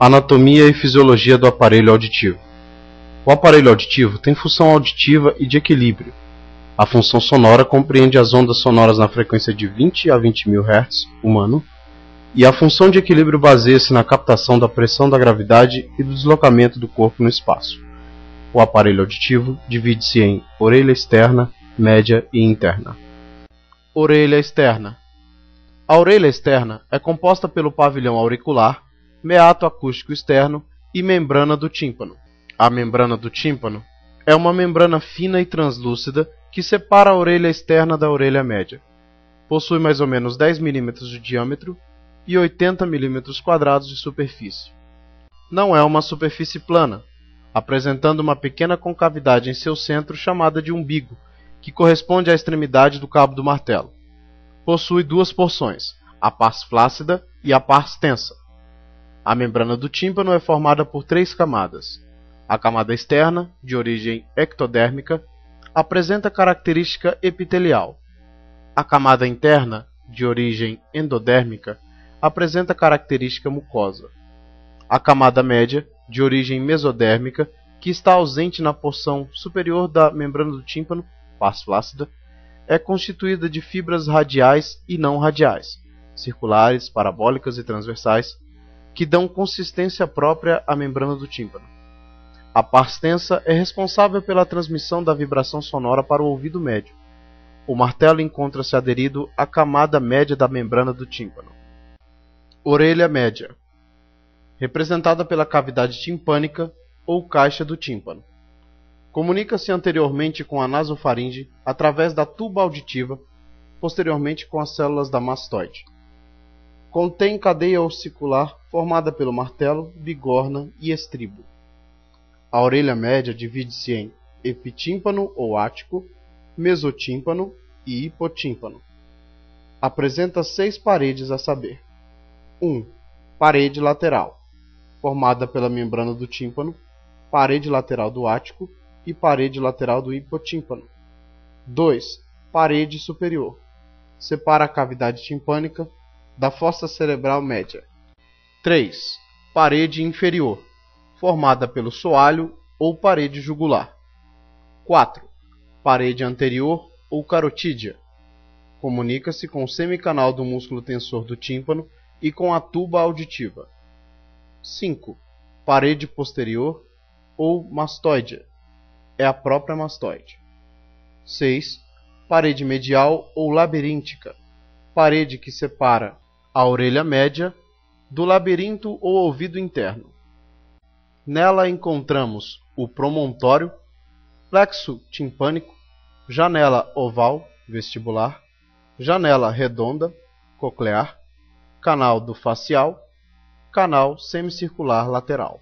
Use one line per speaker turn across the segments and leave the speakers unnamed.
Anatomia e fisiologia do aparelho auditivo. O aparelho auditivo tem função auditiva e de equilíbrio. A função sonora compreende as ondas sonoras na frequência de 20 a 20.000 Hz humano, e a função de equilíbrio baseia-se na captação da pressão da gravidade e do deslocamento do corpo no espaço. O aparelho auditivo divide-se em orelha externa, média e interna. Orelha externa. A orelha externa é composta pelo pavilhão auricular, meato acústico externo e membrana do tímpano. A membrana do tímpano é uma membrana fina e translúcida que separa a orelha externa da orelha média. Possui mais ou menos 10 mm de diâmetro e 80 mm² de superfície. Não é uma superfície plana, apresentando uma pequena concavidade em seu centro chamada de umbigo, que corresponde à extremidade do cabo do martelo. Possui duas porções, a pars flácida e a pars tensa. A membrana do tímpano é formada por 3 camadas. A camada externa, de origem ectodérmica, apresenta característica epitelial. A camada interna, de origem endodérmica, apresenta característica mucosa. A camada média, de origem mesodérmica, que está ausente na porção superior da membrana do tímpano, pars flácida, é constituída de fibras radiais e não radiais, circulares, parabólicas e transversais, que dão consistência própria à membrana do tímpano. A pars tensa é responsável pela transmissão da vibração sonora para o ouvido médio. O martelo encontra-se aderido à camada média da membrana do tímpano. Orelha média, representada pela cavidade timpânica ou caixa do tímpano. Comunica-se anteriormente com a nasofaringe através da tuba auditiva, posteriormente com as células da mastoide. Contém cadeia ossicular formada pelo martelo, bigorna e estribo. A orelha média divide-se em epitímpano ou ático, mesotímpano e hipotímpano. Apresenta 6 paredes a saber: 1. Parede lateral, formada pela membrana do tímpano, parede lateral do ático e parede lateral do hipotímpano. 2. Parede superior, separa a cavidade timpânica da fossa cerebral média. 3. Parede inferior, formada pelo soalho ou parede jugular. 4. Parede anterior ou carotídea. Comunica-se com o semicanal do músculo tensor do tímpano e com a tuba auditiva. 5. Parede posterior ou mastoide. É a própria mastoide. 6. Parede medial ou labiríntica. Parede que separa a orelha média do labirinto ou ouvido interno. Nela encontramos o promontório, plexo timpânico, janela oval vestibular, janela redonda coclear, canal do facial, canal semicircular lateral.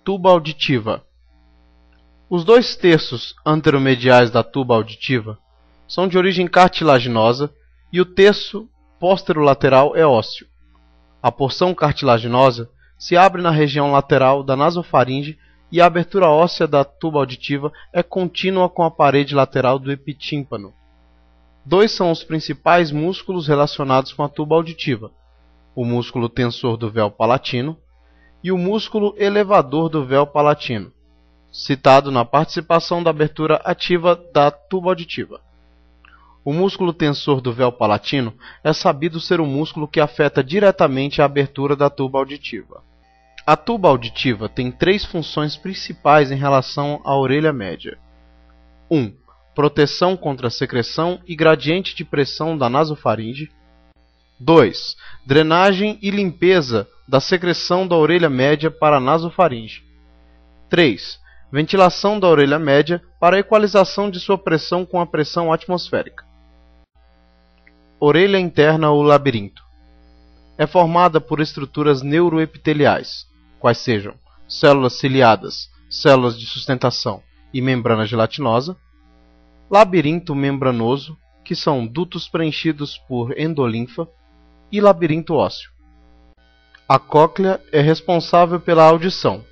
Tuba auditiva. Os 2 terços anteromediais da tuba auditiva são de origem cartilaginosa e o terço posterolateral é ósseo. A porção cartilaginosa se abre na região lateral da nasofaringe e a abertura óssea da tuba auditiva é contínua com a parede lateral do epitímpano. 2 são os principais músculos relacionados com a tuba auditiva: o músculo tensor do véu palatino e o músculo elevador do véu palatino, citado na participação da abertura ativa da tuba auditiva. O músculo tensor do véu palatino é sabido ser o músculo que afeta diretamente a abertura da tuba auditiva. A tuba auditiva tem 3 funções principais em relação à orelha média. 1. Proteção contra a secreção e gradiente de pressão da nasofaringe. 2. Drenagem e limpeza da secreção da orelha média para a nasofaringe. 3. Ventilação da orelha média para a equalização de sua pressão com a pressão atmosférica. Orelha interna ou labirinto. É formada por estruturas neuroepiteliais, quais sejam células ciliadas, células de sustentação e membrana gelatinosa. Labirinto membranoso, que são dutos preenchidos por endolinfa, e labirinto ósseo. A cóclea é responsável pela audição,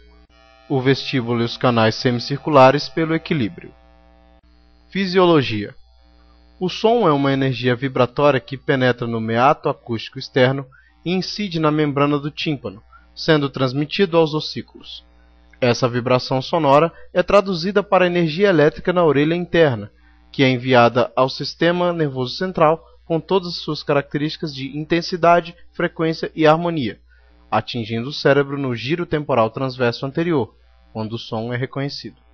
o vestíbulo e os canais semicirculares pelo equilíbrio. Fisiologia. O som é uma energia vibratória que penetra no meato acústico externo e incide na membrana do tímpano, sendo transmitido aos ossículos. Essa vibração sonora é traduzida para energia elétrica na orelha interna, que é enviada ao sistema nervoso central com todas as suas características de intensidade, frequência e harmonia, atingindo o cérebro no giro temporal transverso anterior, quando o som é reconhecido.